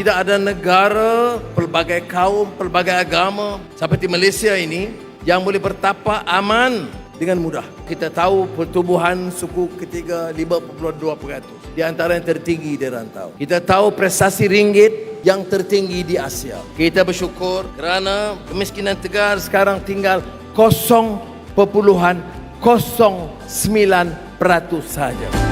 tidak ada negara, pelbagai kaum, pelbagai agama seperti Malaysia ini yang boleh bertapak aman dengan mudah. Kita tahu pertumbuhan suku ketiga 5.2%. Di antara yang tertinggi di rantau. Kita tahu prestasi ringgit yang tertinggi di Asia. Kita bersyukur kerana kemiskinan tegar sekarang tinggal 0.09% saja.